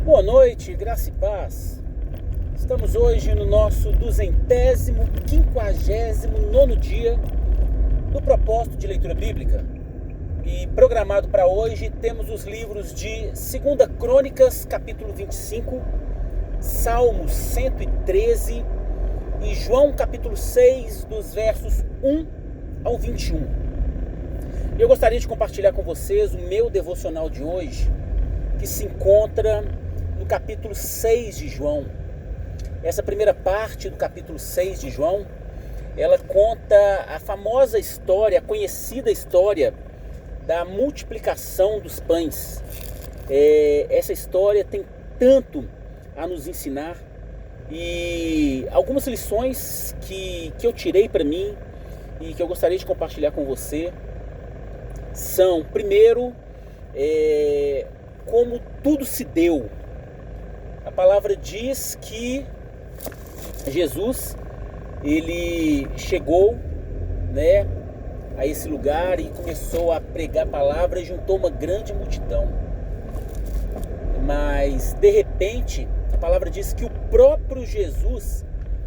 Boa noite, graça e paz. Estamos hoje no nosso 259º dia do propósito de leitura bíblica. E programado para hoje temos os livros de 2 Crônicas, capítulo 25, Salmos 113 e João, capítulo 6, dos versos 1 ao 21. Eu gostaria de compartilhar com vocês o meu devocional de hoje, que se encontra no capítulo 6 de João. Essa primeira parte do capítulo 6 de João, ela conta a famosa história, a conhecida história da multiplicação dos pães. Essa história tem tanto a nos ensinar e algumas lições que eu tirei para mim e que eu gostaria de compartilhar com você são, primeiro, como tudo se deu. A palavra diz que Jesus, ele chegou, a esse lugar e começou a pregar a palavra e juntou uma grande multidão. Mas, de repente, a palavra diz que o próprio Jesus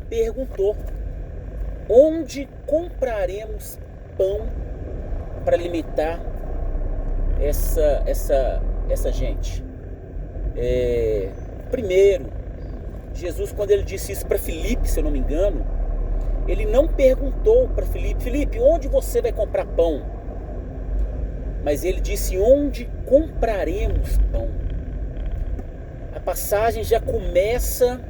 perguntou: onde compraremos pão para alimentar essa gente? Primeiro, Jesus, quando ele disse isso para Filipe, se eu não me engano, ele não perguntou para Filipe, onde você vai comprar pão? Mas ele disse, onde compraremos pão? A passagem já começa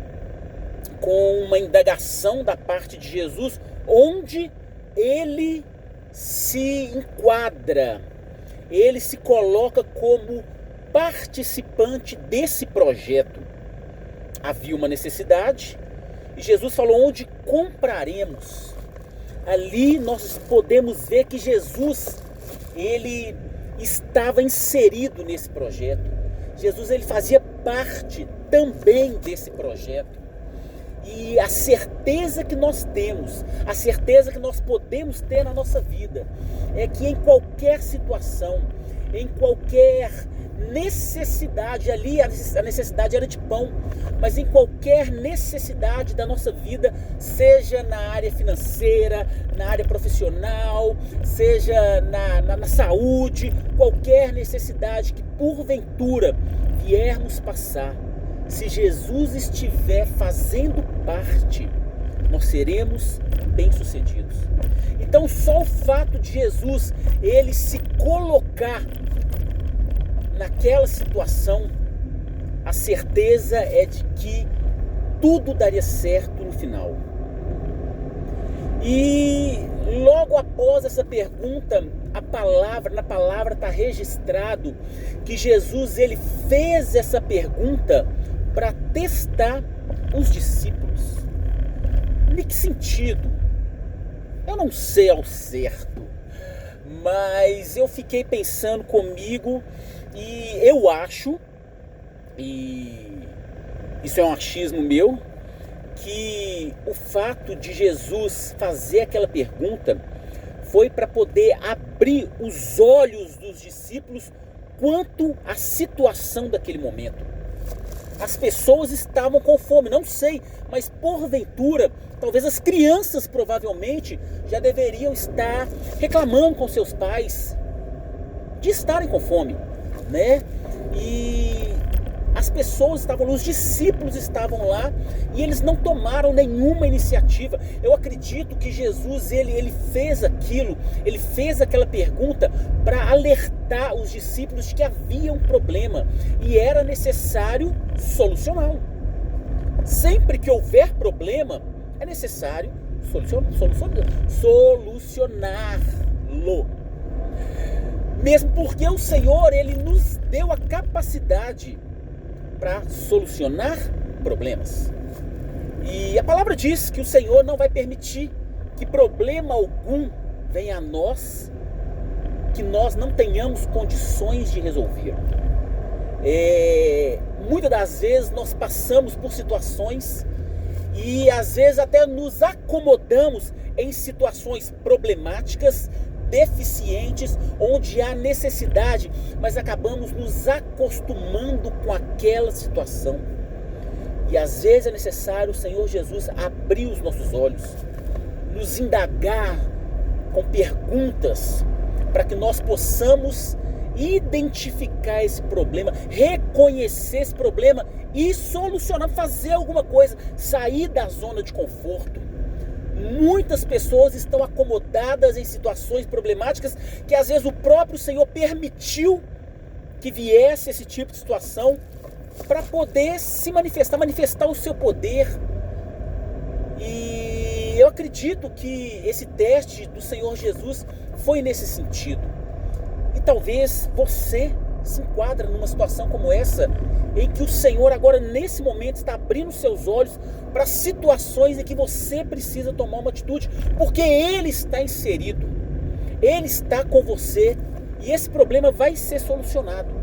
com uma indagação da parte de Jesus, onde ele se enquadra, ele se coloca como participante desse projeto. Havia uma necessidade e Jesus falou, onde compraremos? Ali nós podemos ver que Jesus, ele estava inserido nesse projeto. Jesus, ele fazia parte também desse projeto. E a certeza que nós temos, a certeza que nós podemos ter na nossa vida, é que em qualquer situação, em qualquer necessidade, ali a necessidade era de pão, mas em qualquer necessidade da nossa vida, seja na área financeira, na área profissional, seja na saúde, qualquer necessidade que porventura viermos passar, se Jesus estiver fazendo parte, nós seremos bem-sucedidos. Então só o fato de Jesus, ele se colocar naquela situação, a certeza é de que tudo daria certo no final. E logo após essa pergunta, na palavra está registrado que Jesus, ele fez essa pergunta para testar os discípulos. Em que sentido? Eu não sei ao certo, mas eu fiquei pensando comigo e eu acho, e isso é um achismo meu, que o fato de Jesus fazer aquela pergunta foi para poder abrir os olhos dos discípulos quanto à situação daquele momento. As pessoas estavam com fome, não sei, mas porventura, talvez as crianças provavelmente já deveriam estar reclamando com seus pais de estarem com fome, E as pessoas estavam lá, os discípulos estavam lá e eles não tomaram nenhuma iniciativa. Eu acredito que Jesus, ele fez aquilo, ele fez aquela pergunta para alertar os discípulos de que havia um problema e era necessário solucioná-lo. Sempre que houver problema, é necessário solucioná-lo. Mesmo porque o Senhor, ele nos deu a capacidade para solucionar problemas. E a palavra diz que o Senhor não vai permitir que problema algum venha a nós que nós não tenhamos condições de resolver. Muitas das vezes nós passamos por situações e às vezes até nos acomodamos em situações problemáticas deficientes, onde há necessidade, mas acabamos nos acostumando com aquela situação. E às vezes é necessário o Senhor Jesus abrir os nossos olhos, nos indagar com perguntas, para que nós possamos identificar esse problema, reconhecer esse problema e solucionar, fazer alguma coisa, sair da zona de conforto. Muitas pessoas estão acomodadas em situações problemáticas que às vezes o próprio Senhor permitiu que viesse esse tipo de situação para poder se manifestar o seu poder. E eu acredito que esse teste do Senhor Jesus foi nesse sentido. E talvez você se enquadra numa situação como essa, em que o Senhor agora nesse momento está abrindo seus olhos para situações em que você precisa tomar uma atitude, porque Ele está inserido, Ele está com você e esse problema vai ser solucionado.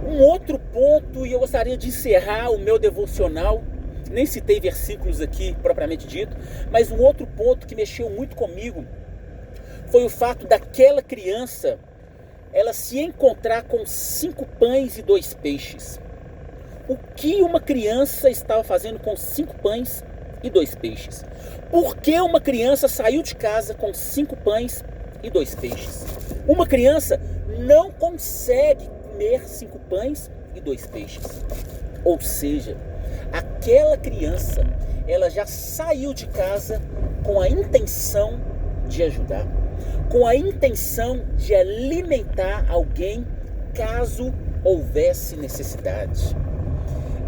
Um outro ponto, e eu gostaria de encerrar o meu devocional, nem citei versículos aqui propriamente dito, mas um outro ponto que mexeu muito comigo foi o fato daquela criança ela se encontrar com 5 pães e 2 peixes. O que uma criança estava fazendo com 5 pães e 2 peixes? Por que uma criança saiu de casa com 5 pães e 2 peixes? Uma criança não consegue comer 5 pães e 2 peixes. Ou seja, aquela criança, ela já saiu de casa com a intenção de ajudar, com a intenção de alimentar alguém caso houvesse necessidade.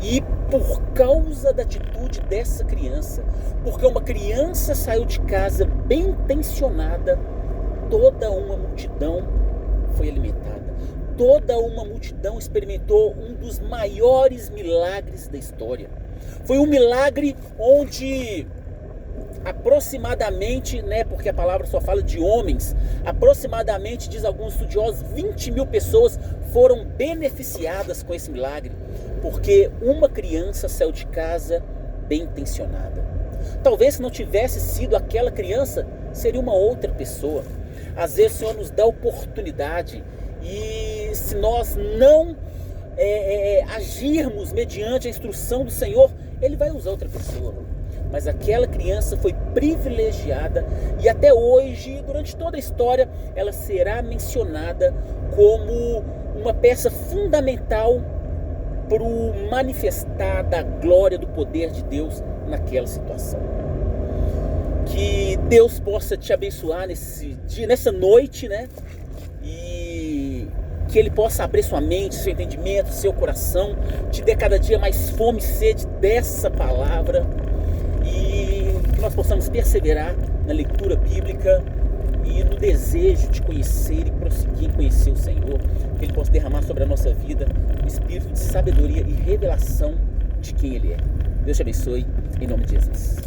E por causa da atitude dessa criança, porque uma criança saiu de casa bem intencionada, toda uma multidão foi alimentada. Toda uma multidão experimentou um dos maiores milagres da história. Foi um milagre onde aproximadamente, porque a palavra só fala de homens, aproximadamente, diz alguns estudiosos, 20 mil pessoas foram beneficiadas com esse milagre, porque uma criança saiu de casa bem intencionada. Talvez se não tivesse sido aquela criança, seria uma outra pessoa. Às vezes o Senhor nos dá oportunidade e se nós não agirmos mediante a instrução do Senhor, Ele vai usar outra pessoa. Mas aquela criança foi privilegiada e até hoje, durante toda a história, ela será mencionada como uma peça fundamental para o manifestar da glória do poder de Deus naquela situação. Que Deus possa te abençoar nesse dia, nessa noite, e que Ele possa abrir sua mente, seu entendimento, seu coração, te dê cada dia mais fome e sede dessa palavra, e que nós possamos perseverar na leitura bíblica e no desejo de conhecer e prosseguir em conhecer o Senhor, que Ele possa derramar sobre a nossa vida o espírito de sabedoria e revelação de quem Ele é. Deus te abençoe, em nome de Jesus.